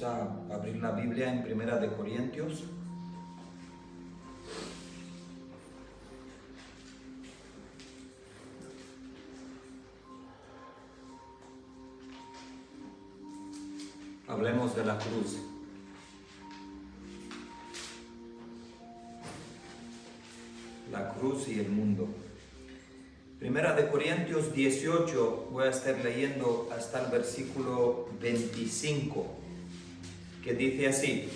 Vamos a abrir la Biblia en Primera de Corintios. Hablemos de la cruz. La cruz y el mundo. Primera de Corintios 18, voy a estar leyendo hasta el versículo 25, que dice así: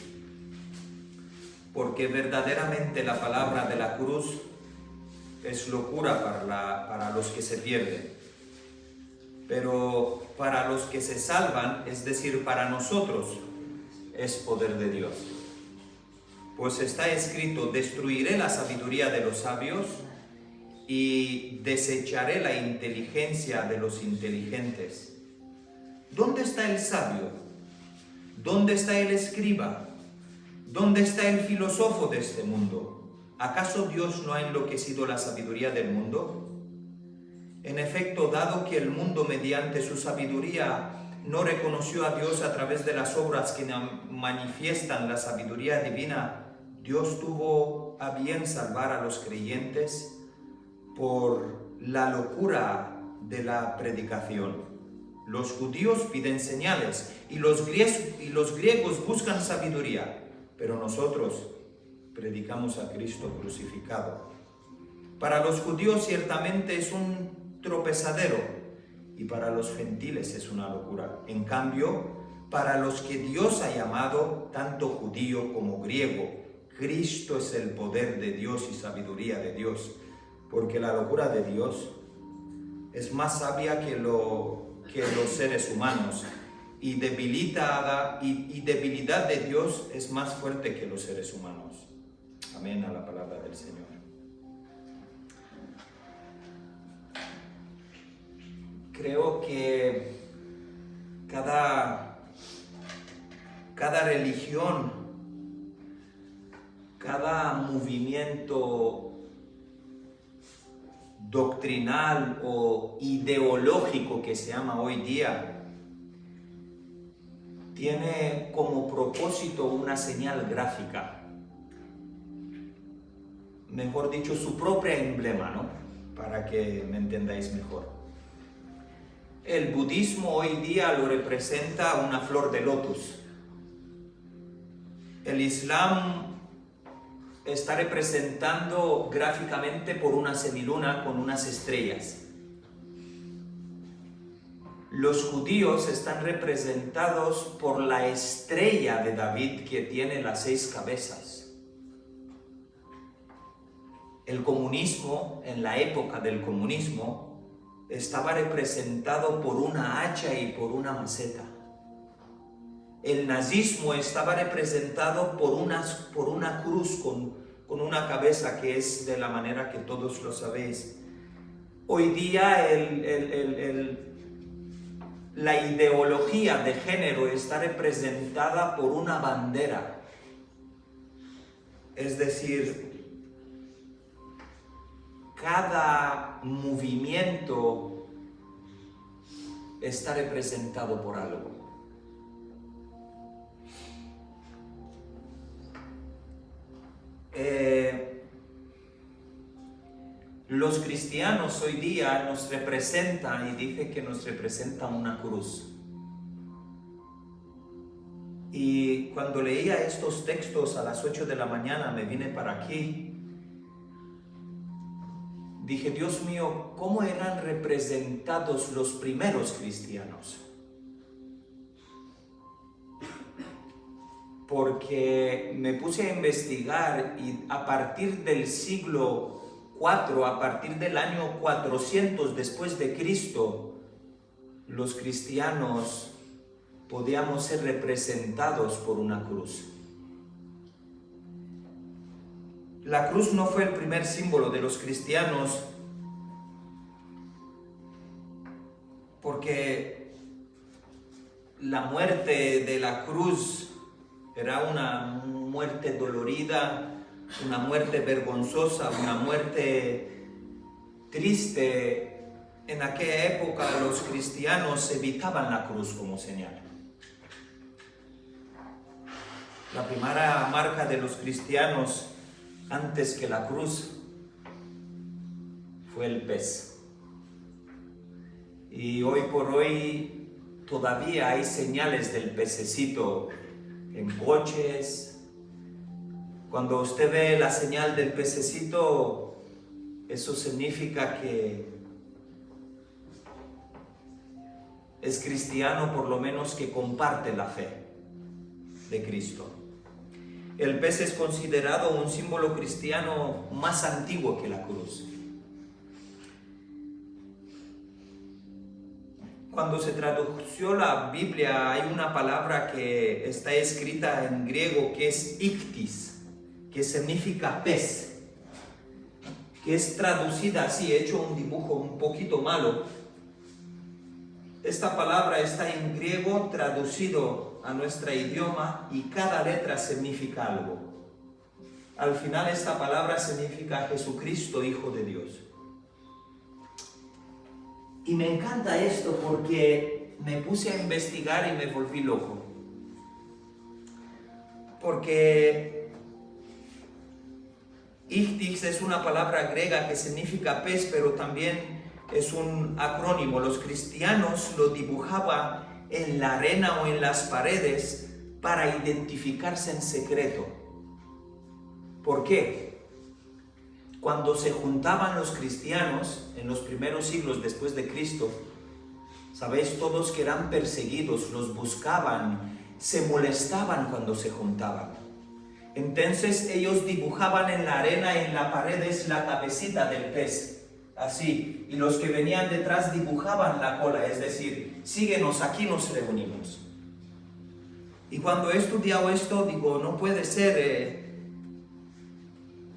porque verdaderamente la palabra de la cruz es locura para los que se pierden, pero para los que se salvan, es decir, para nosotros, es poder de Dios. Pues está escrito: destruiré la sabiduría de los sabios y desecharé la inteligencia de los inteligentes. ¿Dónde está el sabio? ¿Dónde está el escriba? ¿Dónde está el filósofo de este mundo? ¿Acaso Dios no ha enloquecido la sabiduría del mundo? En efecto, dado que el mundo mediante su sabiduría no reconoció a Dios a través de las obras que manifiestan la sabiduría divina, Dios tuvo a bien salvar a los creyentes por la locura de la predicación. Los judíos piden señales y los griegos buscan sabiduría, pero nosotros predicamos a Cristo crucificado. Para los judíos ciertamente es un tropezadero y para los gentiles es una locura. En cambio, para los que Dios ha llamado, tanto judío como griego, Cristo es el poder de Dios y sabiduría de Dios, porque la locura de Dios es más sabia que los seres humanos y debilidad de Dios es más fuerte que los seres humanos. Amén a la palabra del Señor. Creo que cada religión, cada movimiento doctrinal o ideológico que se llama hoy día, tiene como propósito una señal gráfica. Mejor dicho, su propia emblema, ¿no? Para que me entendáis mejor. El budismo hoy día lo representa una flor de lotus. El Islam está representando gráficamente por una semiluna con unas estrellas. Los judíos están representados por la estrella de David que tiene las 6 cabezas. El comunismo, en la época del comunismo, estaba representado por una hacha y por una maceta. El nazismo estaba representado por una cruz con una cabeza, que es de la manera que todos lo sabéis. Hoy día la ideología de género está representada por una bandera. Es decir, cada movimiento está representado por algo. Los cristianos hoy día nos representan, y dice que nos representa una cruz. Y cuando leía estos textos a las 8 de la mañana, me vine para aquí, dije: Dios mío, ¿cómo eran representados los primeros cristianos? Porque me puse a investigar y a partir del siglo IV, a partir del año 400 después de Cristo, los cristianos podíamos ser representados por una cruz. La cruz no fue el primer símbolo de los cristianos, porque la muerte de la cruz era una muerte dolorida, una muerte vergonzosa, una muerte triste. En aquella época los cristianos evitaban la cruz como señal. La primera marca de los cristianos antes que la cruz fue el pez. Y hoy por hoy todavía hay señales del pececito en coches. Cuando usted ve la señal del pececito, eso significa que es cristiano, por lo menos que comparte la fe de Cristo. El pez es considerado un símbolo cristiano más antiguo que la cruz. Cuando se tradujo la Biblia, hay una palabra que está escrita en griego que es ichthys, que significa pez, que es traducida así, he hecho un dibujo un poquito malo. Esta palabra está en griego traducido a nuestro idioma y cada letra significa algo. Al final esta palabra significa Jesucristo, Hijo de Dios. Y me encanta esto porque me puse a investigar y me volví loco. Porque ichthys es una palabra griega que significa pez, pero también es un acrónimo. Los cristianos lo dibujaban en la arena o en las paredes para identificarse en secreto. ¿Por qué? Cuando se juntaban los cristianos en los primeros siglos después de Cristo, sabéis todos que eran perseguidos, los buscaban, se molestaban cuando se juntaban. Entonces ellos dibujaban en la arena, en las paredes, la cabecita del pez, así, y los que venían detrás dibujaban la cola, es decir, síguenos, aquí nos reunimos. Y cuando he estudiado esto, digo, no puede ser,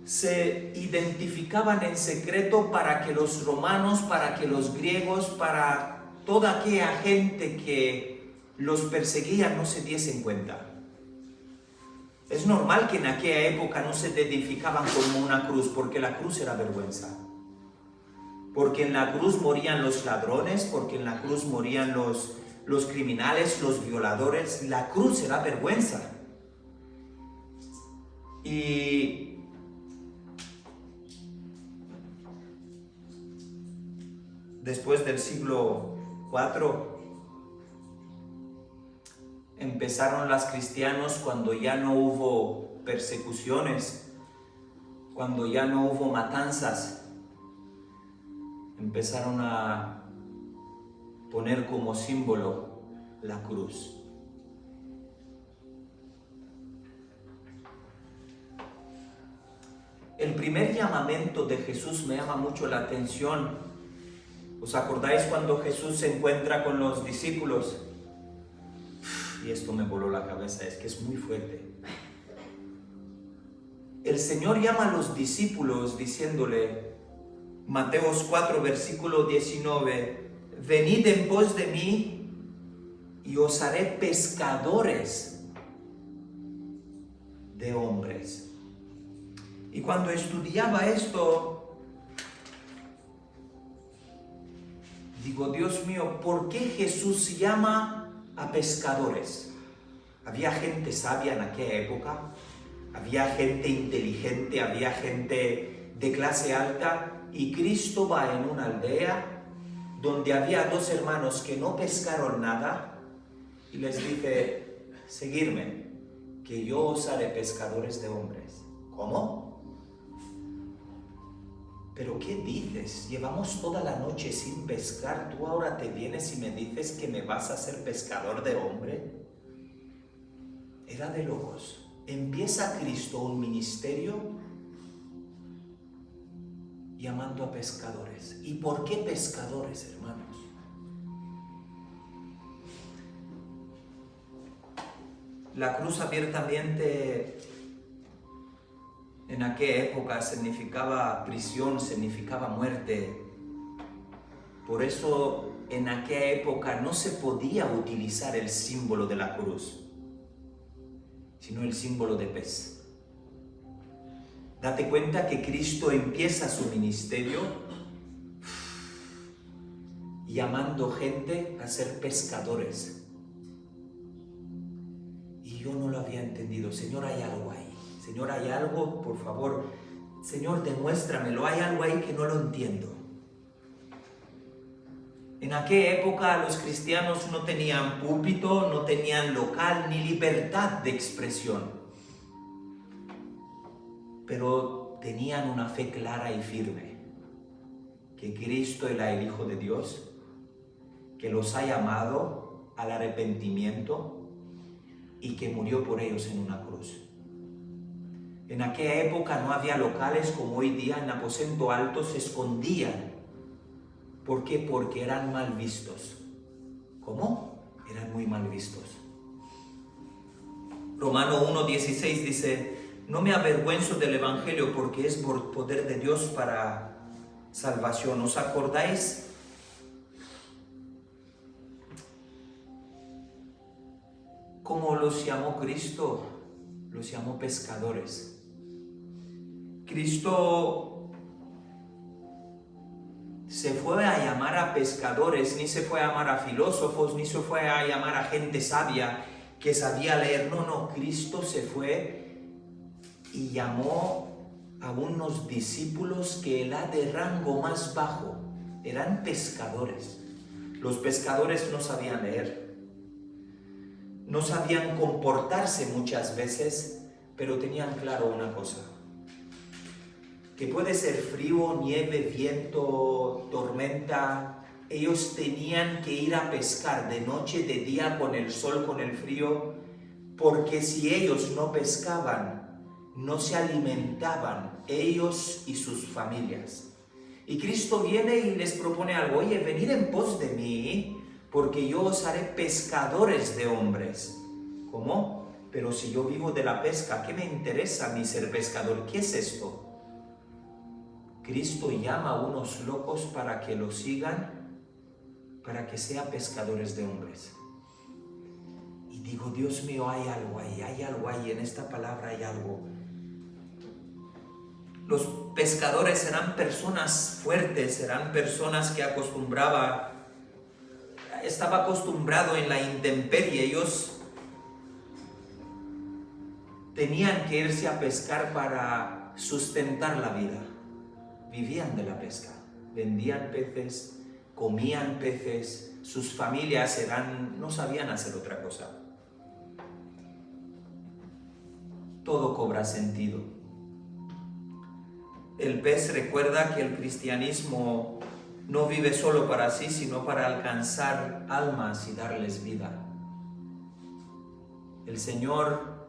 se identificaban en secreto para que los romanos, para que los griegos, para toda aquella gente que los perseguía no se diesen cuenta. Es normal que en aquella época no se identificaban como una cruz, porque la cruz era vergüenza. Porque en la cruz morían los ladrones, porque en la cruz morían los criminales, los violadores. La cruz era vergüenza. Y después del siglo IV, empezaron los cristianos cuando ya no hubo persecuciones, cuando ya no hubo matanzas, empezaron a poner como símbolo la cruz. El primer llamamiento de Jesús me llama mucho la atención. ¿Os acordáis cuando Jesús se encuentra con los discípulos? Y esto me voló la cabeza, es que es muy fuerte. El Señor llama a los discípulos diciéndole, Mateos 4, versículo 19, venid en pos de mí y os haré pescadores de hombres. Y cuando estudiaba esto, digo, Dios mío, ¿por qué Jesús llama a pescadores? Había gente sabia en aquella época, había gente inteligente, había gente de clase alta, y Cristo va en una aldea donde había dos hermanos que no pescaron nada y les dice, seguidme, que yo os haré pescadores de hombres. ¿Cómo? ¿Pero qué dices? Llevamos toda la noche sin pescar, tú ahora te vienes y me dices que me vas a hacer pescador de hombre. Era de locos. Empieza Cristo un ministerio llamando a pescadores. ¿Y por qué pescadores, hermanos? La cruz abiertamente en aquella época significaba prisión, significaba muerte. Por eso en aquella época no se podía utilizar el símbolo de la cruz, sino el símbolo de pez. Date cuenta que Cristo empieza su ministerio llamando gente a ser pescadores. Y yo no lo había entendido. Señor, hay algo ahí. Señor, hay algo, por favor. Señor, demuéstramelo. Hay algo ahí que no lo entiendo. En aquella época los cristianos no tenían púlpito, no tenían local ni libertad de expresión. Pero tenían una fe clara y firme. Que Cristo era el Hijo de Dios, que los ha llamado al arrepentimiento y que murió por ellos en una cruz. En aquella época no había locales como hoy día. En aposento alto se escondían. ¿Por qué? Porque eran mal vistos. ¿Cómo? Eran muy mal vistos. Romano 1:16 dice: no me avergüenzo del Evangelio porque es poder de Dios para salvación. ¿Os acordáis? ¿Cómo los llamó Cristo? Los llamó pescadores. Cristo se fue a llamar a pescadores, ni se fue a llamar a filósofos, ni se fue a llamar a gente sabia que sabía leer. No, Cristo se fue y llamó a unos discípulos que era de rango más bajo. Eran pescadores. Los pescadores no sabían leer. No sabían comportarse muchas veces, pero tenían claro una cosa. Que puede ser frío, nieve, viento, tormenta. Ellos tenían que ir a pescar de noche, de día, con el sol, con el frío, porque si ellos no pescaban, no se alimentaban, ellos y sus familias. Y Cristo viene y les propone algo: oye, venid en pos de mí, porque yo os haré pescadores de hombres. ¿Cómo? Pero si yo vivo de la pesca, ¿qué me interesa a mí ser pescador? ¿Qué es esto? Cristo llama a unos locos para que lo sigan, para que sean pescadores de hombres. Y digo, Dios mío, hay algo ahí, en esta palabra hay algo. Los pescadores eran personas fuertes, eran personas que estaba acostumbrado en la intemperie. Ellos tenían que irse a pescar para sustentar la vida. Vivían de la pesca, vendían peces, comían peces, sus familias no sabían hacer otra cosa. Todo cobra sentido. El pez recuerda que el cristianismo no vive solo para sí, sino para alcanzar almas y darles vida. El Señor,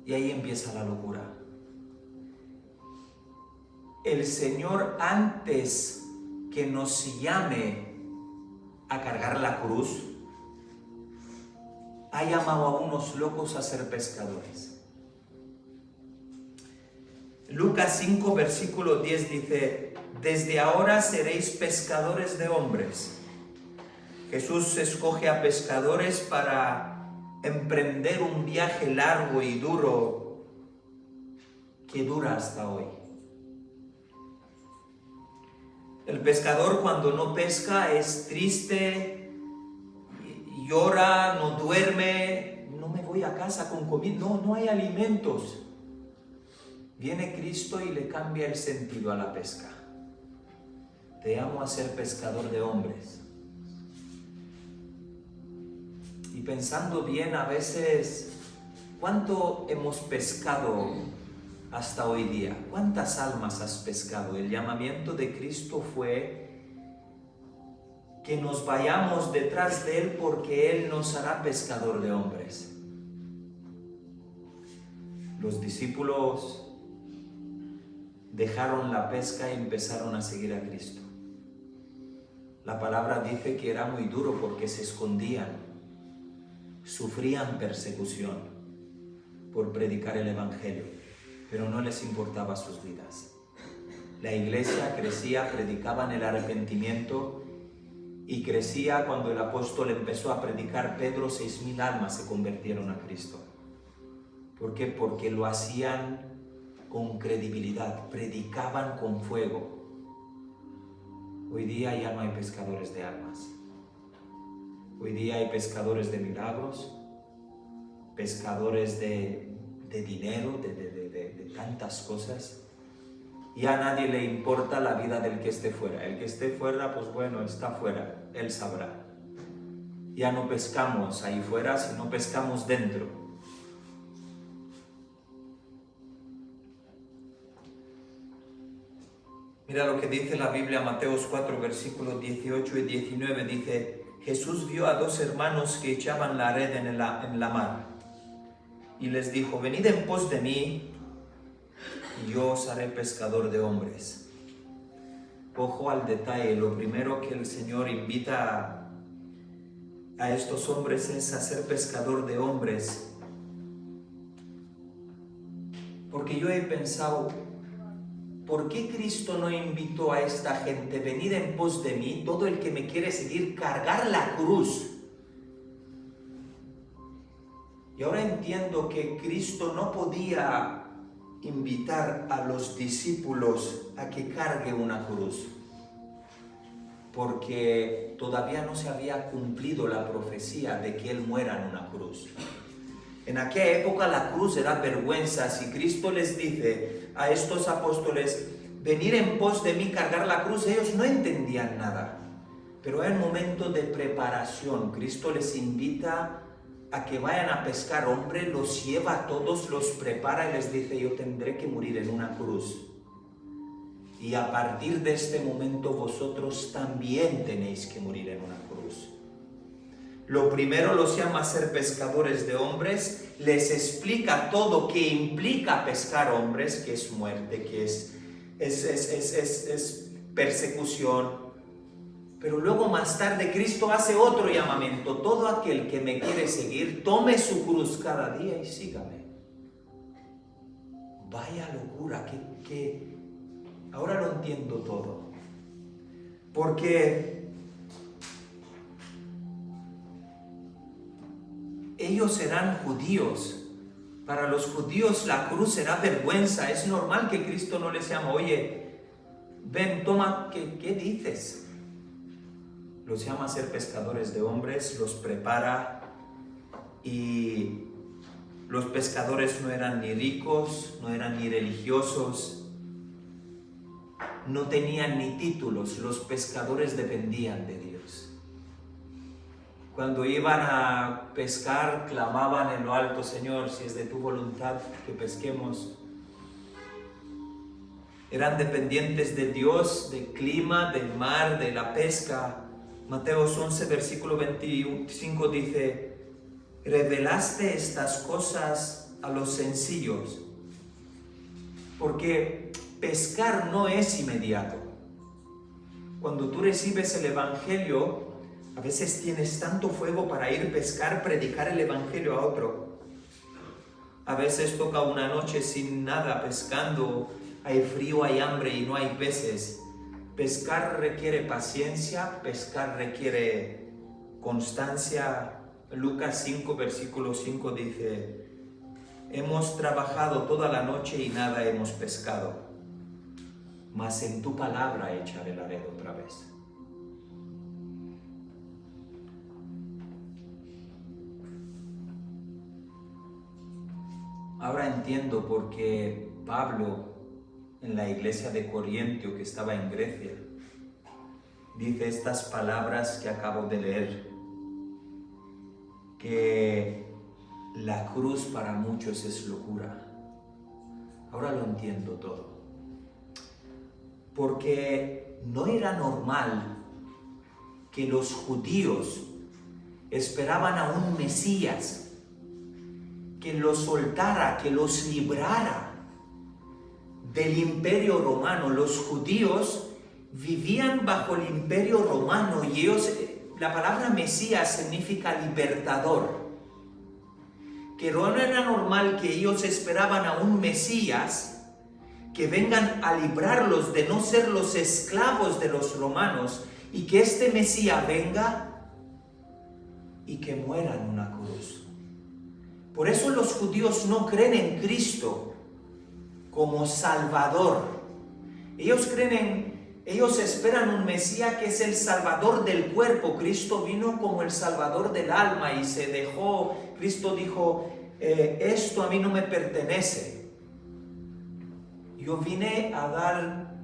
y ahí empieza la locura. El Señor, antes que nos llame a cargar la cruz, ha llamado a unos locos a ser pescadores. Lucas 5, versículo 10 dice: desde ahora seréis pescadores de hombres. Jesús escoge a pescadores para emprender un viaje largo y duro que dura hasta hoy. El pescador, cuando no pesca, es triste, llora, no duerme. No me voy a casa con comida, no hay alimentos. Viene Cristo y le cambia el sentido a la pesca. Te llamo a ser pescador de hombres. Y pensando bien, a veces, ¿cuánto hemos pescado hasta hoy día? ¿Cuántas almas has pescado? El llamamiento de Cristo fue que nos vayamos detrás de Él, porque Él nos hará pescador de hombres. Los discípulos dejaron la pesca y empezaron a seguir a Cristo. La palabra dice que era muy duro porque se escondían, sufrían persecución por predicar el Evangelio, pero no les importaba sus vidas. La iglesia crecía, predicaban el arrepentimiento, y crecía. Cuando el apóstol empezó a predicar, Pedro, 6.000 almas se convirtieron a Cristo. ¿Por qué? Porque lo hacían con credibilidad, predicaban con fuego. Hoy día ya no hay pescadores de almas. Hoy día hay pescadores de milagros, pescadores de dinero, de tantas cosas. Y a nadie le importa la vida del que esté fuera. El que esté fuera, pues bueno, está fuera, él sabrá. Ya no pescamos ahí fuera, sino pescamos dentro. Mira lo que dice la Biblia, Mateos 4, versículos 18 y 19, dice: Jesús vio a dos hermanos que echaban la red en la mar, y les dijo: venid en pos de mí, y yo os haré pescador de hombres. Ojo al detalle, lo primero que el Señor invita a estos hombres es a ser pescador de hombres. Porque yo he pensado, ¿por qué Cristo no invitó a esta gente: venid en pos de mí, todo el que me quiere seguir, cargar la cruz? Y ahora entiendo que Cristo no podía invitar a los discípulos a que cargue una cruz, porque todavía no se había cumplido la profecía de que Él muera en una cruz. En aquella época la cruz era vergüenza. Si Cristo les dice a estos apóstoles: venir en pos de mí, cargar la cruz, ellos no entendían nada. Pero hay un momento de preparación. Cristo les invita a que vayan a pescar hombres, los lleva a todos, los prepara y les dice: yo tendré que morir en una cruz. Y a partir de este momento vosotros también tenéis que morir en una cruz. Lo primero los llama a ser pescadores de hombres, les explica todo que implica pescar hombres, que es muerte, que es persecución. Pero luego más tarde Cristo hace otro llamamiento: todo aquel que me quiere seguir, tome su cruz cada día y sígame. Vaya locura, que ahora lo entiendo todo. Porque ellos eran judíos. Para los judíos la cruz era vergüenza. Es normal que Cristo no les llama: oye, ven, toma, ¿qué dices? Los llama a ser pescadores de hombres, los prepara, y los pescadores no eran ni ricos, no eran ni religiosos, no tenían ni títulos. Los pescadores dependían de Dios. Cuando iban a pescar, clamaban en lo alto: Señor, si es de tu voluntad que pesquemos. Eran dependientes de Dios, del clima, del mar, de la pesca. Mateos 11, versículo 25 dice: revelaste estas cosas a los sencillos. Porque pescar no es inmediato. Cuando tú recibes el Evangelio, a veces tienes tanto fuego para ir a pescar, predicar el Evangelio a otro. A veces toca una noche sin nada pescando, hay frío, hay hambre y no hay peces. Pescar requiere paciencia, pescar requiere constancia. Lucas 5, versículo 5 dice: hemos trabajado toda la noche y nada hemos pescado, mas en tu palabra echaré la red otra vez. Ahora entiendo por qué Pablo, en la iglesia de Corintio, que estaba en Grecia, dice estas palabras que acabo de leer: que la cruz para muchos es locura. Ahora lo entiendo todo. Porque no era normal que los judíos esperaban a un Mesías que los soltara, que los librara del imperio romano. Los judíos vivían bajo el imperio romano y ellos, la palabra Mesías significa libertador. Que no era normal que ellos esperaban a un Mesías que vengan a librarlos de no ser los esclavos de los romanos, y que este Mesías venga y que muera en una cruz. Por eso los judíos no creen en Cristo como Salvador. Ellos esperan un Mesías que es el Salvador del cuerpo. Cristo vino como el Salvador del alma y se dejó. Cristo dijo: esto a mí no me pertenece. Yo vine a dar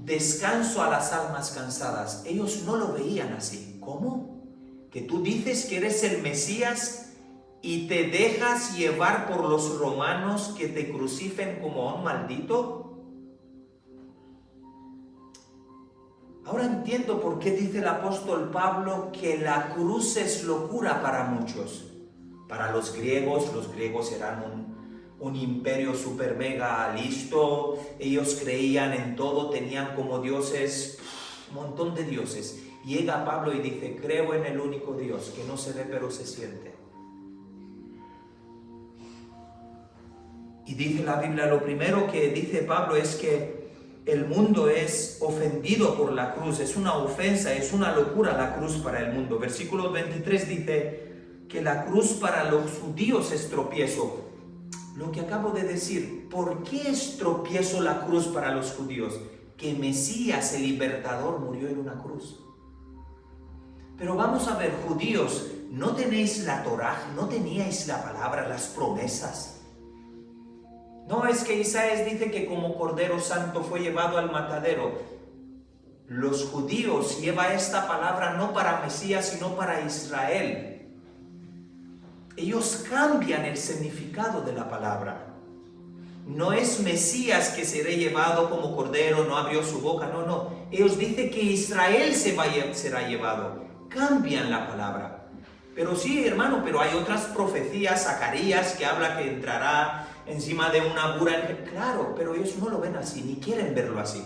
descanso a las almas cansadas. Ellos no lo veían así. ¿Cómo? ¿Que tú dices que eres el Mesías y te dejas llevar por los romanos que te crucifiquen como a un maldito? Ahora entiendo por qué dice el apóstol Pablo que la cruz es locura para muchos. Para los griegos eran un imperio super mega listo, ellos creían en todo, tenían como dioses, un montón de dioses. Llega Pablo y dice, creo en el único Dios, que no se ve pero se siente. Y dice la Biblia, lo primero que dice Pablo es que el mundo es ofendido por la cruz, es una ofensa, es una locura la cruz para el mundo. Versículo 23 dice que la cruz para los judíos es tropiezo. Lo que acabo de decir, ¿por qué es tropiezo la cruz para los judíos? Que Mesías, el libertador, murió en una cruz. Pero vamos a ver, judíos, ¿no tenéis la Torá? ¿No teníais la palabra, las promesas? No, es que Isaías dice que como Cordero Santo fue llevado al matadero. Los judíos llevan esta palabra no para Mesías, sino para Israel. Ellos cambian el significado de la palabra. No es Mesías que será llevado como Cordero, no abrió su boca, no. Ellos dicen que Israel será llevado. Cambian la palabra. Pero sí, hermano, pero hay otras profecías, Zacarías, que habla que entrará encima de una burra. Claro, pero ellos no lo ven así, ni quieren verlo así.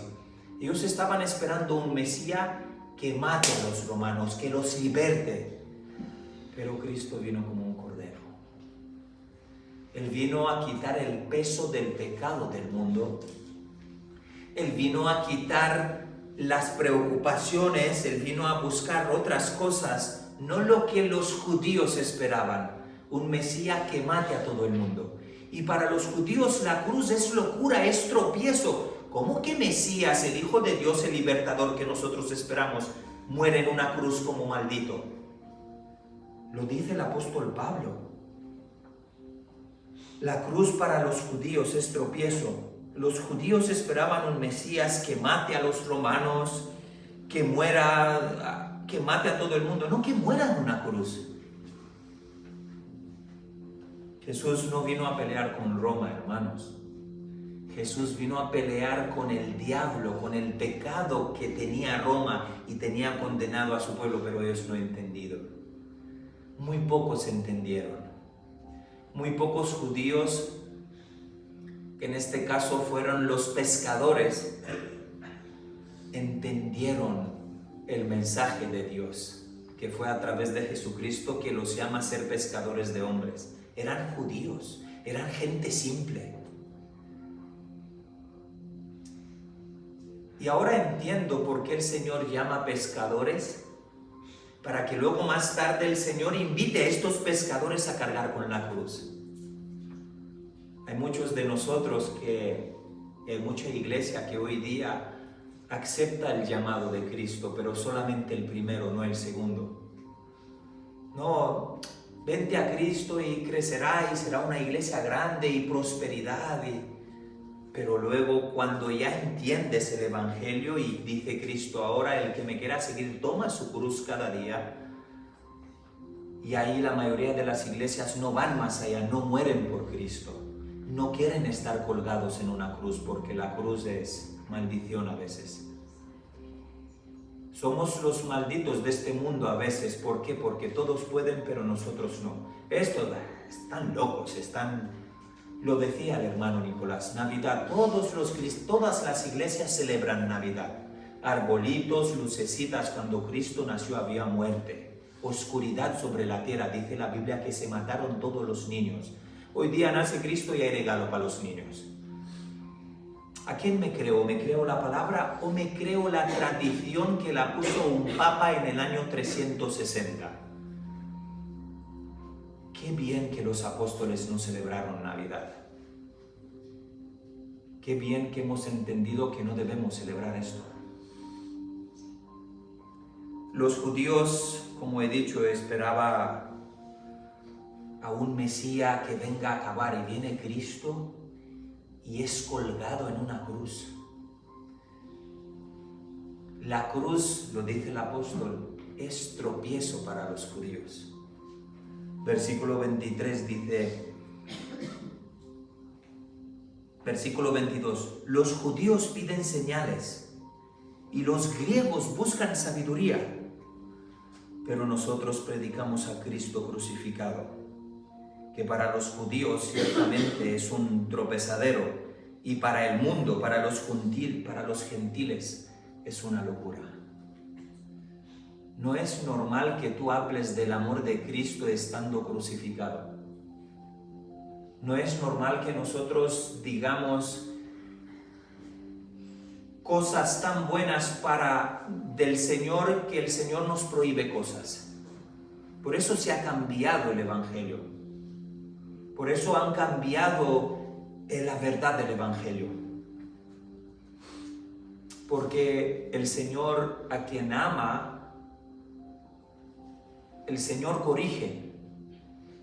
Ellos estaban esperando un Mesías que mate a los romanos, que los liberte. Pero Cristo vino como un cordero. Él vino a quitar el peso del pecado del mundo. Él vino a quitar las preocupaciones, Él vino a buscar otras cosas, no lo que los judíos esperaban, un Mesías que mate a todo el mundo. Y para los judíos la cruz es locura, es tropiezo. ¿Cómo que Mesías, el Hijo de Dios, el libertador que nosotros esperamos, muere en una cruz como maldito? Lo dice el apóstol Pablo. La cruz para los judíos es tropiezo. Los judíos esperaban un Mesías que mate a los romanos, que muera, que mate a todo el mundo, no que muera en una cruz. Jesús no vino a pelear con Roma, hermanos. Jesús vino a pelear con el diablo, con el pecado que tenía Roma y tenía condenado a su pueblo, pero ellos no han entendido. Muy pocos entendieron. Muy pocos judíos, que en este caso fueron los pescadores, entendieron el mensaje de Dios, que fue a través de Jesucristo, que los llama a ser pescadores de hombres. Eran judíos, eran gente simple. Y ahora entiendo por qué el Señor llama pescadores, para que luego más tarde el Señor invite a estos pescadores a cargar con la cruz. Hay muchos de nosotros hay mucha iglesia que hoy día acepta el llamado de Cristo, pero solamente el primero, no el segundo. No, vente a Cristo y crecerá y será una iglesia grande y prosperidad. Pero luego cuando ya entiendes el Evangelio y dice Cristo, ahora el que me quiera seguir toma su cruz cada día. Y ahí la mayoría de las iglesias no van más allá, no mueren por Cristo. No quieren estar colgados en una cruz porque la cruz es maldición a veces. Somos los malditos de este mundo a veces. ¿Por qué? Porque todos pueden, pero nosotros no. Están locos, Lo decía el hermano Nicolás, Navidad, todas las iglesias celebran Navidad. Arbolitos, lucecitas, cuando Cristo nació había muerte, oscuridad sobre la tierra, dice la Biblia que se mataron todos los niños. Hoy día nace Cristo y hay regalo para los niños. ¿A quién me creo? ¿Me creo la palabra o me creo la tradición que la puso un papa en el año 360? Qué bien que los apóstoles no celebraron Navidad. Qué bien que hemos entendido que no debemos celebrar esto. Los judíos, como he dicho, esperaban a un Mesías que venga a acabar, y viene Cristo y es colgado en una cruz. La cruz, lo dice el apóstol, es tropiezo para los judíos. Versículo 23 dice, versículo 22, los judíos piden señales y los griegos buscan sabiduría, pero nosotros predicamos a Cristo crucificado, que para los judíos ciertamente es un tropezadero y para el mundo, para los gentiles, es una locura. No es normal que tú hables del amor de Cristo estando crucificado. No es normal que nosotros digamos cosas tan buenas del Señor que el Señor nos prohíbe cosas. Por eso se ha cambiado el Evangelio. Por eso han cambiado la verdad del Evangelio. Porque el Señor a quien ama, el Señor corrige.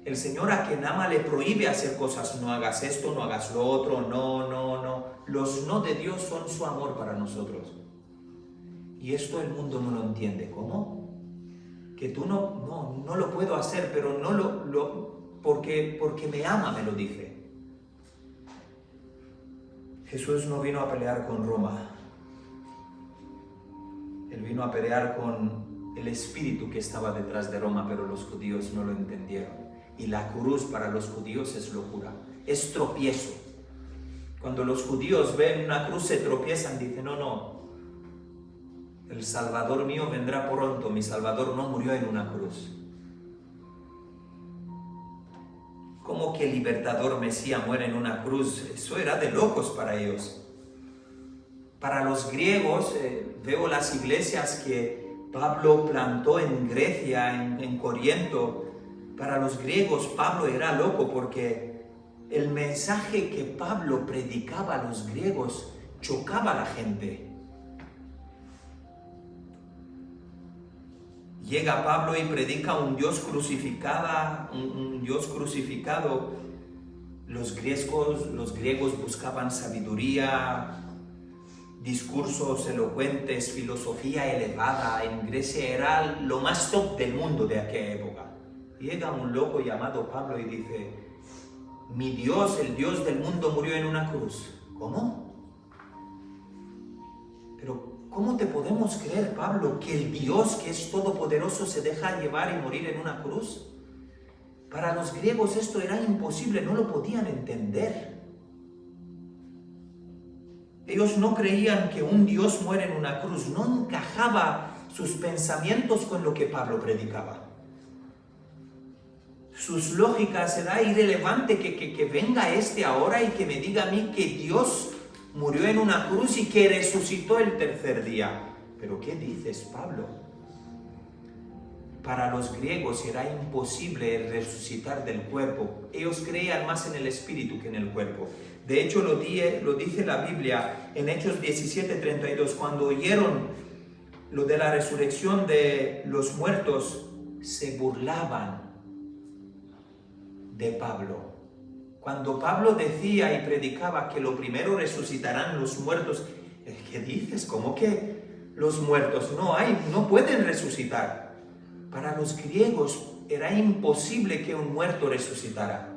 El Señor a quien ama le prohíbe hacer cosas. No hagas esto, no hagas lo otro, no. Los no de Dios son su amor para nosotros. Y esto el mundo no lo entiende. ¿Cómo? Que tú no lo puedo hacer, pero no porque me ama, me lo dice. Jesús no vino a pelear con Roma. Él vino a pelear con el espíritu que estaba detrás de Roma, pero los judíos no lo entendieron. Y la cruz para los judíos es locura, es tropiezo. Cuando los judíos ven una cruz se tropiezan, dicen, no, el Salvador mío vendrá pronto, mi Salvador no murió en una cruz. ¿Cómo que el libertador Mesías muere en una cruz? Eso era de locos para ellos. Para los griegos, veo las iglesias que Pablo plantó en Grecia, en Corinto. Para los griegos Pablo era loco porque el mensaje que Pablo predicaba a los griegos chocaba a la gente. Llega Pablo y predica un Dios crucificado, Los griegos buscaban sabiduría, discursos elocuentes, filosofía elevada. En Grecia era lo más top del mundo de aquella época. Llega un loco llamado Pablo y dice, mi Dios, el Dios del mundo, murió en una cruz. ¿Cómo? Pero ¿cómo te podemos creer, Pablo, que el Dios que es todopoderoso se deja llevar y morir en una cruz? Para los griegos esto era imposible, no lo podían entender. Ellos no creían que un Dios muere en una cruz, no encajaba sus pensamientos con lo que Pablo predicaba. Sus lógicas, era irrelevante que venga ahora y que me diga a mí que Dios murió en una cruz y que resucitó el tercer día. ¿Pero qué dices, Pablo? Para los griegos era imposible el resucitar del cuerpo. Ellos creían más en el espíritu que en el cuerpo. De hecho, lo dice la Biblia en Hechos 17:32. Cuando oyeron lo de la resurrección de los muertos, se burlaban de Pablo. Cuando Pablo decía y predicaba que lo primero resucitarán los muertos, ¿qué dices? ¿Cómo que los muertos no pueden resucitar? Para los griegos era imposible que un muerto resucitara.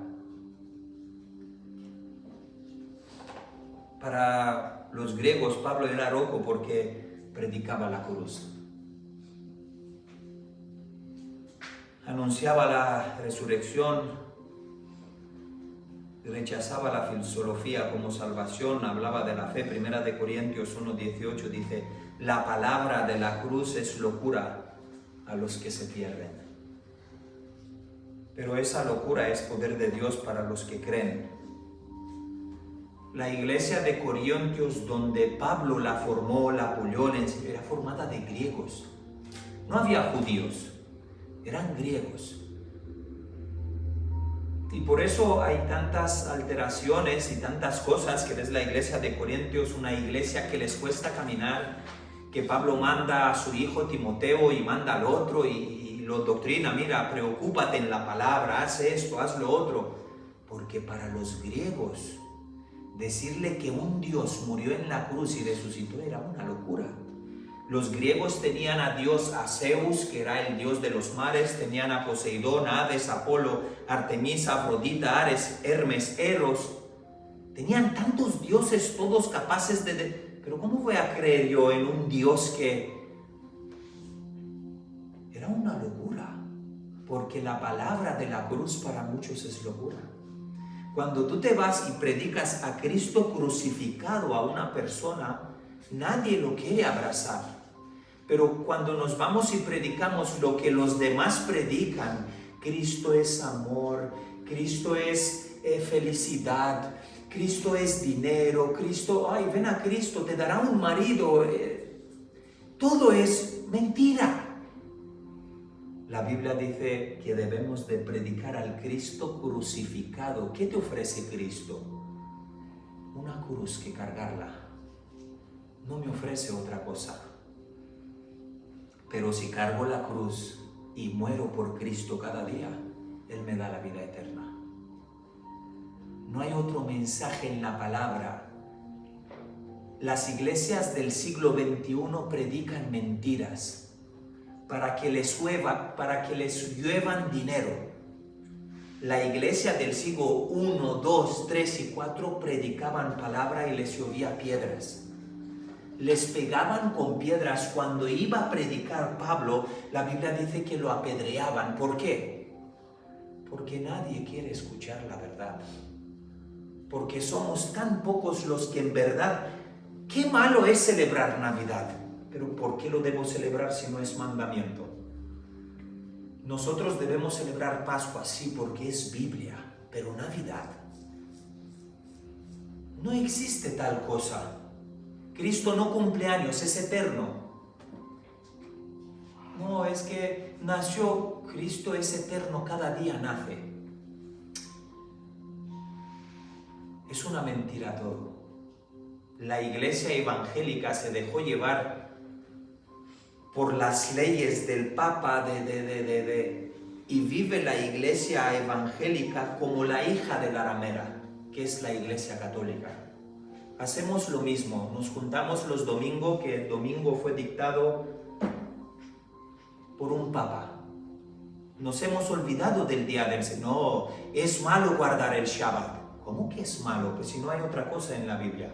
Para los griegos Pablo era loco porque predicaba la cruz. Anunciaba la resurrección, rechazaba la filosofía como salvación, hablaba de la fe. Primera de Corintios 1:18 dice, la palabra de la cruz es locura a los que se pierden. Pero esa locura es poder de Dios para los que creen. La iglesia de Corintios, donde Pablo la formó, la apoyó, era formada de griegos. No había judíos, eran griegos. Y por eso hay tantas alteraciones y tantas cosas que ves la iglesia de Corintios, una iglesia que les cuesta caminar, que Pablo manda a su hijo Timoteo y manda al otro y lo doctrina, mira, preocúpate en la palabra, haz esto, haz lo otro. Porque para los griegos, decirle que un Dios murió en la cruz y resucitó era una locura. Los griegos tenían a Dios, a Zeus, que era el dios de los mares, tenían a Poseidón, a Hades, Apolo, Artemisa, Afrodita, Ares, Hermes, Eros. Tenían tantos dioses todos capaces de... Pero ¿cómo voy a creer yo en un Dios que... Era una locura, porque la palabra de la cruz para muchos es locura. Cuando tú te vas y predicas a Cristo crucificado a una persona, nadie lo quiere abrazar. Pero cuando nos vamos y predicamos lo que los demás predican, Cristo es amor, Cristo es felicidad, Cristo es dinero, Cristo, ay, ven a Cristo, te dará un marido. Todo es mentira. La Biblia dice que debemos de predicar al Cristo crucificado. ¿Qué te ofrece Cristo? Una cruz que cargarla. No me ofrece otra cosa. Pero si cargo la cruz y muero por Cristo cada día, Él me da la vida eterna. No hay otro mensaje en la palabra. Las iglesias del siglo XXI predican mentiras para que les lluevan dinero. La iglesia del siglo I, II, III y IV predicaban palabra y les llovía piedras. Les pegaban con piedras. Cuando iba a predicar Pablo, la Biblia dice que lo apedreaban. ¿Por qué? Porque nadie quiere escuchar la verdad. Porque somos tan pocos los que en verdad... Qué malo es celebrar Navidad. Pero ¿por qué lo debo celebrar si no es mandamiento? Nosotros debemos celebrar Pascua, sí, porque es Biblia. Pero Navidad... no existe tal cosa. Cristo no cumple años, es eterno. No, es que nació, Cristo es eterno, cada día nace. Es una mentira todo. La iglesia evangélica se dejó llevar por las leyes del Papa y vive la iglesia evangélica como la hija de la ramera, que es la iglesia católica. Hacemos lo mismo, nos juntamos los domingos, que el domingo fue dictado por un papa. Nos hemos olvidado del día del Señor. No, es malo guardar el Shabbat. ¿Cómo que es malo? Pues si no hay otra cosa en la Biblia.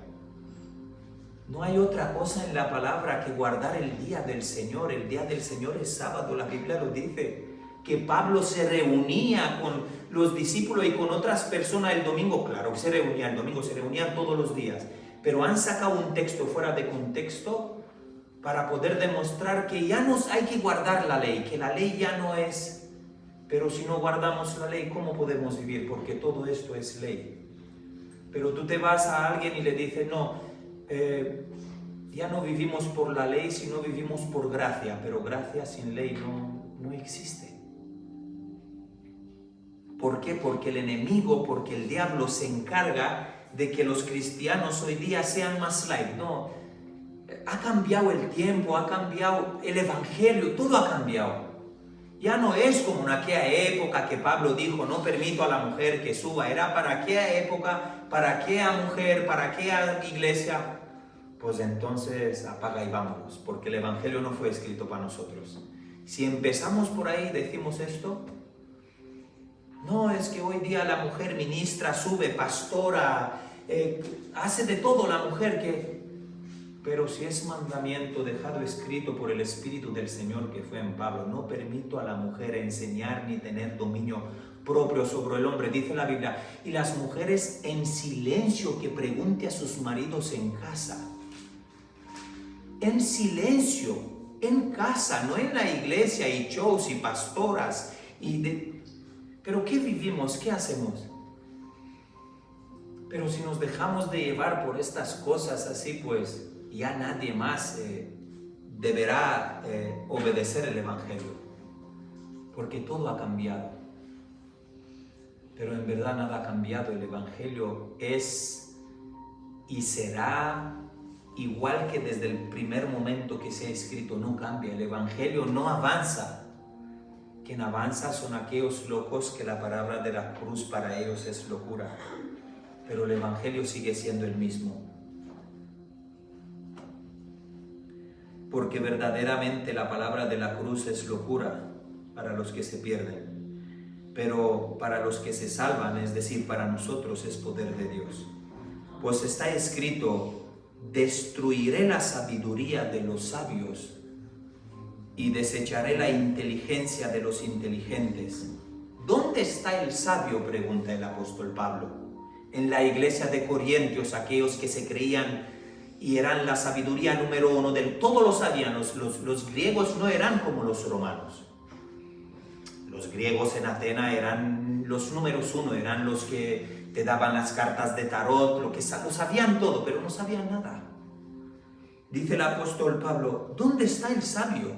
No hay otra cosa en la palabra que guardar el día del Señor. El día del Señor es sábado, la Biblia lo dice. Que Pablo se reunía con los discípulos y con otras personas el domingo. Claro que se reunía el domingo, se reunían todos los días. Pero han sacado un texto fuera de contexto para poder demostrar que ya no hay que guardar la ley, que la ley ya no es. Pero si no guardamos la ley, ¿cómo podemos vivir? Porque todo esto es ley. Pero tú te vas a alguien y le dices, no, ya no vivimos por la ley, sino vivimos por gracia. Pero gracia sin ley no existe. ¿Por qué? Porque el enemigo, porque el diablo se encarga de que los cristianos hoy día sean más light. No, ha cambiado el tiempo, ha cambiado el evangelio, todo ha cambiado. Ya no es como en aquella época que Pablo dijo, no permito a la mujer que suba. Era para aquella época, para aquella mujer, para aquella iglesia. Pues entonces apaga y vámonos, porque el evangelio no fue escrito para nosotros. Si empezamos por ahí y decimos esto, no, es que hoy día la mujer ministra, sube, pastora, hace de todo la mujer que... Pero si es mandamiento dejado escrito por el Espíritu del Señor que fue en Pablo, no permito a la mujer enseñar ni tener dominio propio sobre el hombre, dice la Biblia. Y las mujeres en silencio que pregunte a sus maridos en casa. En silencio, en casa, no en la iglesia y shows y pastoras Pero ¿qué vivimos? ¿Qué hacemos? Pero si nos dejamos de llevar por estas cosas así, pues ya nadie más deberá obedecer el evangelio. Porque todo ha cambiado. Pero en verdad nada ha cambiado. El evangelio es y será igual que desde el primer momento que se ha escrito. No cambia. El evangelio no avanza. Quien avanza son aquellos locos que la palabra de la cruz para ellos es locura. Pero el Evangelio sigue siendo el mismo. Porque verdaderamente la palabra de la cruz es locura para los que se pierden. Pero para los que se salvan, es decir, para nosotros, es poder de Dios. Pues está escrito: destruiré la sabiduría de los sabios y desecharé la inteligencia de los inteligentes. ¿Dónde está el sabio?, pregunta el apóstol Pablo. En la iglesia de Corintios, aquellos que se creían y eran la sabiduría número uno del... Todos lo sabían, los griegos no eran como los romanos. Los griegos en Atenas eran los números uno, eran los que te daban las cartas de tarot, lo sabían todo, pero no sabían nada. Dice el apóstol Pablo: ¿dónde está el sabio?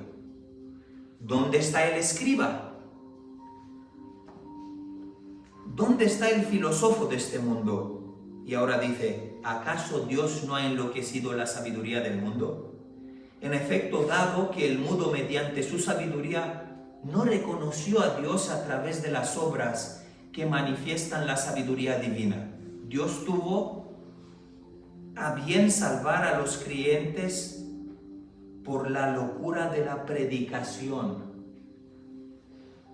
¿Dónde está el escriba? ¿Dónde está el filósofo de este mundo? Y ahora dice: ¿acaso Dios no ha enloquecido la sabiduría del mundo? En efecto, dado que el mundo mediante su sabiduría no reconoció a Dios a través de las obras que manifiestan la sabiduría divina, Dios tuvo a bien salvar a los creyentes por la locura de la predicación.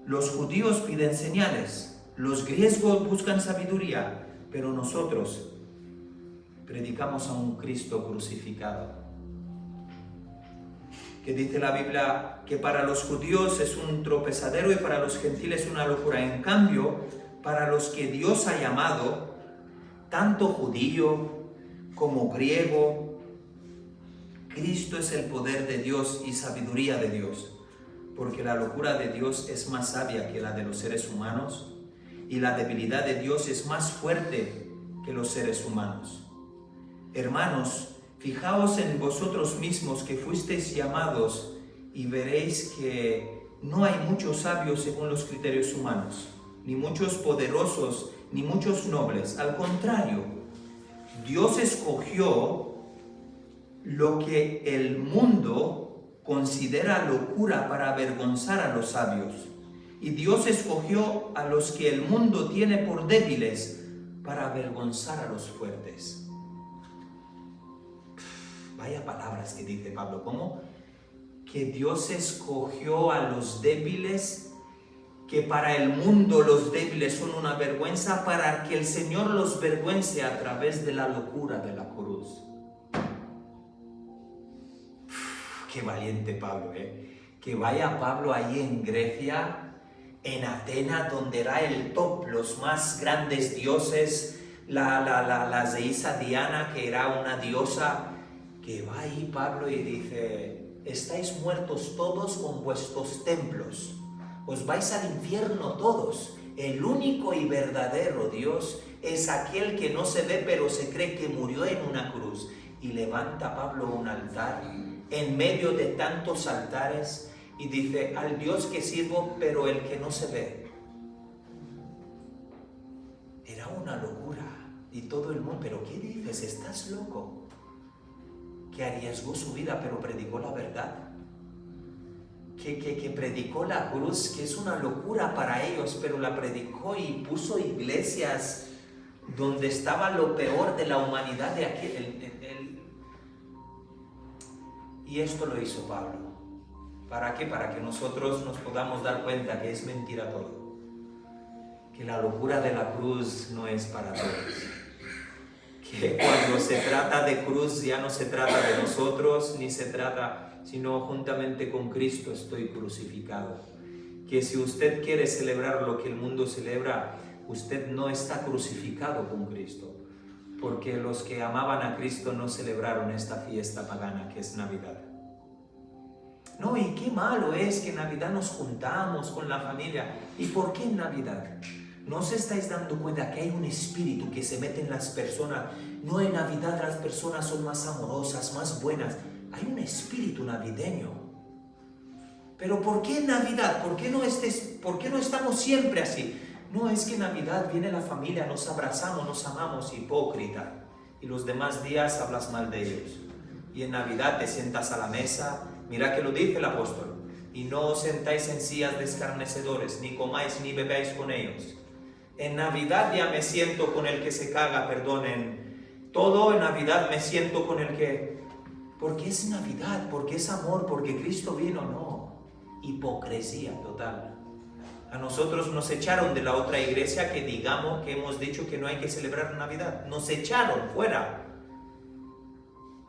Los judíos piden señales, los griegos buscan sabiduría, pero nosotros predicamos a un Cristo crucificado. Que dice la Biblia que para los judíos es un tropezadero y para los gentiles una locura. En cambio, para los que Dios ha llamado, tanto judío como griego, Cristo es el poder de Dios y sabiduría de Dios, porque la locura de Dios es más sabia que la de los seres humanos y la debilidad de Dios es más fuerte que los seres humanos. Hermanos, fijaos en vosotros mismos que fuisteis llamados y veréis que no hay muchos sabios según los criterios humanos, ni muchos poderosos, ni muchos nobles. Al contrario, Dios escogió lo que el mundo considera locura para avergonzar a los sabios. Y Dios escogió a los que el mundo tiene por débiles para avergonzar a los fuertes. Vaya palabras que dice Pablo. ¿Cómo? Que Dios escogió a los débiles, que para el mundo los débiles son una vergüenza, para que el Señor los vergüence a través de la locura de la cruz. Qué valiente Pablo, que vaya Pablo ahí en Grecia, en Atenas, donde era el top, los más grandes dioses, la deísa Diana, que era una diosa, que va ahí Pablo y dice: estáis muertos todos con vuestros templos, os vais al infierno todos. El único y verdadero Dios es aquel que no se ve pero se cree que murió en una cruz. Y levanta Pablo un altar en medio de tantos altares y dice: al Dios que sirvo, pero el que no se ve. Era una locura. Y todo el mundo: ¿pero qué dices? ¿Estás loco? Que arriesgó su vida, pero predicó la verdad. Que predicó la cruz, que es una locura para ellos, pero la predicó y puso iglesias donde estaba lo peor de la humanidad de aquel. Y esto lo hizo Pablo. ¿Para qué? Para que nosotros nos podamos dar cuenta que es mentira todo. Que la locura de la cruz no es para todos. Que cuando se trata de cruz ya no se trata de nosotros, ni se trata, sino juntamente con Cristo estoy crucificado. Que si usted quiere celebrar lo que el mundo celebra, usted no está crucificado con Cristo. Porque los que amaban a Cristo no celebraron esta fiesta pagana que es Navidad. No, y qué malo es que en Navidad nos juntamos con la familia. ¿Y por qué en Navidad? ¿No os estáis dando cuenta que hay un espíritu que se mete en las personas? No, en Navidad las personas son más amorosas, más buenas. Hay un espíritu navideño. Pero ¿por qué en Navidad? ¿Por qué no estamos siempre así? No, es que en Navidad viene la familia, nos abrazamos, nos amamos, hipócrita. Y los demás días hablas mal de ellos. Y en Navidad te sientas a la mesa. Mira que lo dice el apóstol. y no os sentáis en sillas de escarnecedores, ni comáis ni bebáis con ellos. En Navidad ya me siento con el que se caga, perdonen. Todo en Navidad me siento con el que... Porque es Navidad, porque es amor, porque Cristo vino, no. Hipocresía total. A nosotros nos echaron de la otra iglesia que digamos que hemos dicho que no hay que celebrar Navidad. Nos echaron fuera.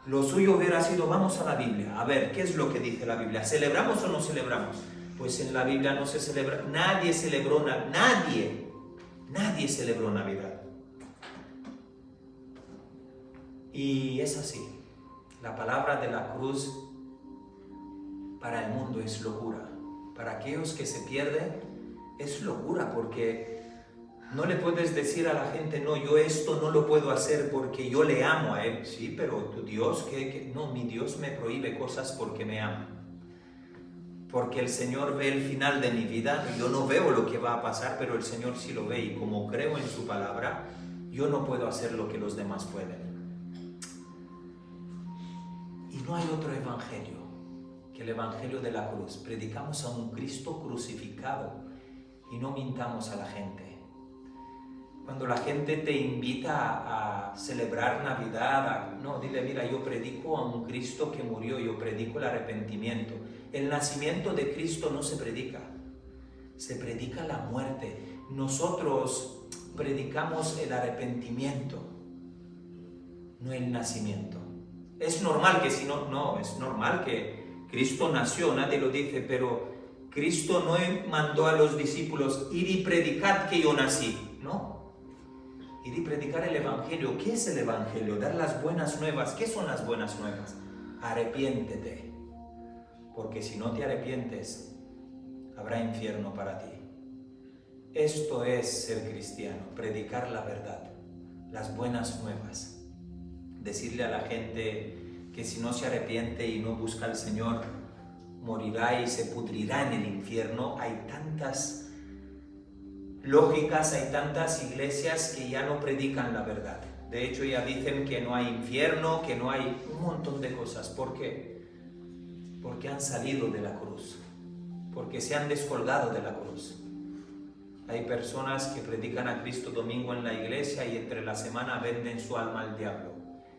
Lo suyo hubiera sido, vamos a la Biblia, a ver, ¿qué es lo que dice la Biblia? ¿Celebramos o no celebramos? Pues en la Biblia no se celebra, nadie celebró Navidad. Y es así, la palabra de la cruz para el mundo es locura. Para aquellos que se pierden es locura, porque no le puedes decir a la gente, no, yo esto no lo puedo hacer porque yo le amo a Él. Sí, pero tu Dios, no, mi Dios me prohíbe cosas porque me ama. Porque el Señor ve el final de mi vida, yo no veo lo que va a pasar, pero el Señor sí lo ve, y como creo en su palabra, yo no puedo hacer lo que los demás pueden. Y no hay otro evangelio que el evangelio de la cruz. Predicamos a un Cristo crucificado y no mintamos a la gente. Cuando la gente te invita a celebrar Navidad, no, dile, mira, yo predico a un Cristo que murió, yo predico el arrepentimiento. El nacimiento de Cristo no se predica, se predica la muerte. Nosotros predicamos el arrepentimiento, no el nacimiento. Es normal que si no, es normal que Cristo nació, nadie lo dice, pero Cristo no mandó a los discípulos, ir y predicad que yo nací, no. Ir y predicar el Evangelio. ¿Qué es el Evangelio? Dar las buenas nuevas. ¿Qué son las buenas nuevas? Arrepiéntete, porque si no te arrepientes, habrá infierno para ti. Esto es ser cristiano, predicar la verdad, las buenas nuevas. Decirle a la gente que si no se arrepiente y no busca al Señor, morirá y se pudrirá en el infierno. Hay tantas lógicas, hay tantas iglesias que ya no predican la verdad. De hecho, ya dicen que no hay infierno, que no hay un montón de cosas. ¿Por qué? Porque han salido de la cruz, porque se han descolgado de la cruz. Hay personas que predican a Cristo domingo en la iglesia y entre la semana venden su alma al diablo.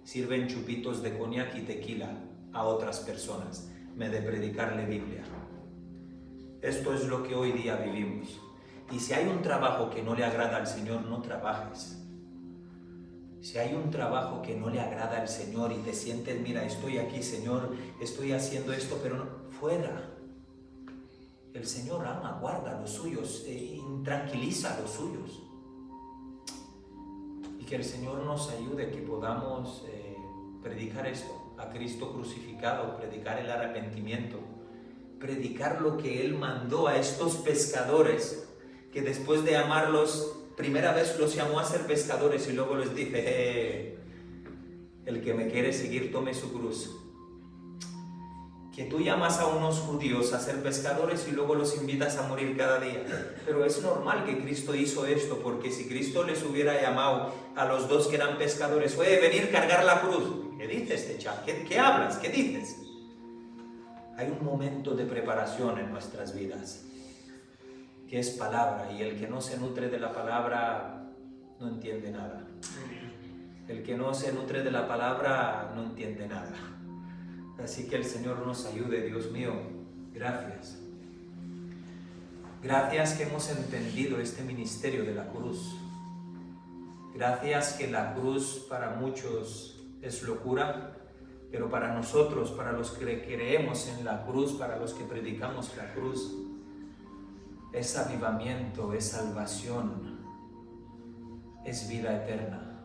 Sirven chupitos de coñac y tequila a otras personas, en vez de predicarle Biblia. Esto es lo que hoy día vivimos. Y si hay un trabajo que no le agrada al Señor, no trabajes. Si hay un trabajo que no le agrada al Señor y te sientes, mira, estoy aquí, Señor, estoy haciendo esto, pero no, fuera. El Señor ama, guarda los suyos, tranquiliza a los suyos. Y que el Señor nos ayude, que podamos predicar esto, a Cristo crucificado, predicar el arrepentimiento, predicar lo que Él mandó a estos pescadores, que después de amarlos, primera vez los llamó a ser pescadores y luego les dice, el que me quiere seguir tome su cruz. Que tú llamas a unos judíos a ser pescadores y luego los invitas a morir cada día. Pero es normal que Cristo hizo esto, porque si Cristo les hubiera llamado a los dos que eran pescadores, oye, venir cargar la cruz. ¿Qué dices, Techa? ¿Qué hablas? ¿Qué dices? Hay un momento de preparación en nuestras vidas, que es palabra, y el que no se nutre de la palabra no entiende nada. El que no se nutre de la palabra no entiende nada. Así que el Señor nos ayude, Dios mío. Gracias. Gracias que hemos entendido este ministerio de la cruz. Gracias que la cruz para muchos es locura, pero para nosotros, para los que creemos en la cruz, para los que predicamos la cruz, es avivamiento, es salvación, es vida eterna.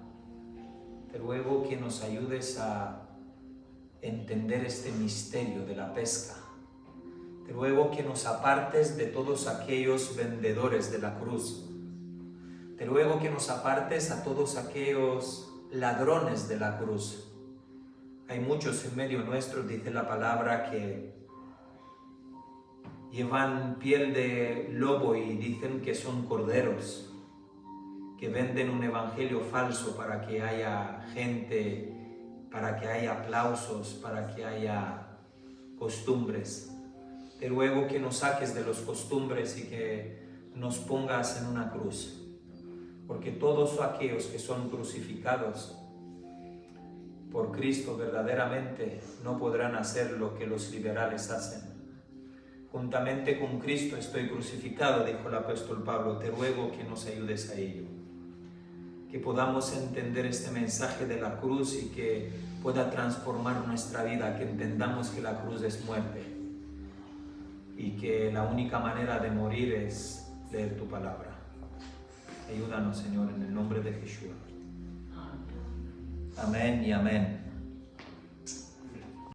Te ruego que nos ayudes a entender este misterio de la pesca. Te ruego que nos apartes de todos aquellos vendedores de la cruz. Te ruego que nos apartes a todos aquellos ladrones de la cruz. Hay muchos en medio nuestro, dice la palabra, que llevan piel de lobo y dicen que son corderos, que venden un evangelio falso para que haya gente, para que haya aplausos, para que haya costumbres. Te ruego que nos saques de las costumbres y que nos pongas en una cruz, porque todos aquellos que son crucificados por Cristo verdaderamente no podrán hacer lo que los liberales hacen. Juntamente con Cristo estoy crucificado, dijo el apóstol Pablo. Te ruego que nos ayudes a ello, que podamos entender este mensaje de la cruz y que pueda transformar nuestra vida, que entendamos que la cruz es muerte y que la única manera de morir es leer tu palabra. Ayúdanos, Señor, en el nombre de Jesús. Amén y amén.